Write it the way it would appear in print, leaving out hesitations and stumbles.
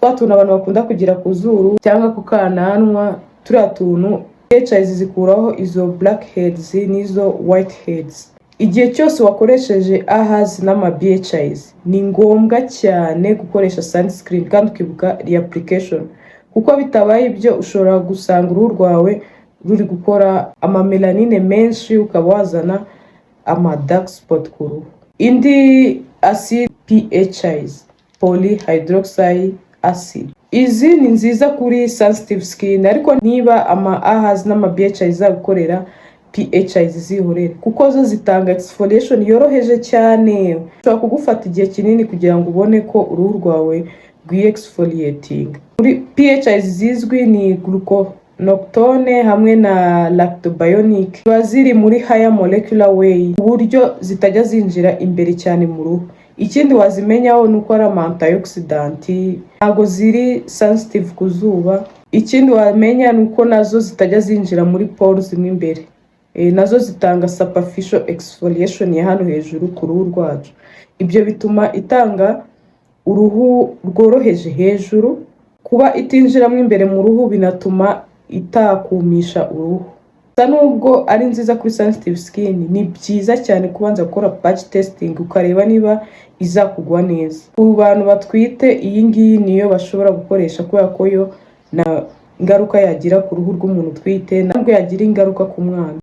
twa tuntu abantu bakunda kugira ku zuru cyangwa ku kananwa, turiya tuntu BHIs zikuraho izo blackheads n'izo whiteheads. Igihe cyose wakoresheje AHAs n'ama BHIs ni ngombwa cyane gukoresha sunscreen kandi ukibuka reapplication, kuko bitabaye ibyo ushobora gusanga uruhu rwawe ruri gukora amamelanine menshi ukaba wazana ama dark spot ku ruhu. Indi acid PHIs, polyhydroxy acid. Izi ni nziza kuri sensitive skin, ariko niba ama AHAs n'ama BHIs zagukorera PHIs zihorere, kuko zo zitanga exfoliation yoroheje cyane. Ushobora kugufata igihe kinini kugira ngo ubone ko uruhu rwawe exfoliating. Muri PHIs zizwi ni gluconoctone hamwe na lactobionic, baziri muri higher molecular weight, uburyo zitajya zinjira imbere cyane mu ruhu. Ikindi wazimenyaho nuko ari antioxidant, ntago ziri sensitive ku zuba. Ikindi wamenya nuko nazo zitajya zinjira muri pores imbere, nazo zitanga superficial exfoliation ya hano hejuru ku ruhu rwacu. Ibyo bituma itanga uruhu rworoheje hejuru. Kuba itinjiramo imbere mu ruhu binatuma itakumisha uruhu. Nubwo ari nziza kuri sensitive skin, ni byiza cyane kubanza gukora patch testing ukareba niba izakugwa neza. Ku bantu batwite iyi ngiyi niyo bashobora gukoresha, kubera ko yo na ngaruka yagira ku ruhu rw'umuntu utwite, ntabwo yagira ingaruka ku mwana.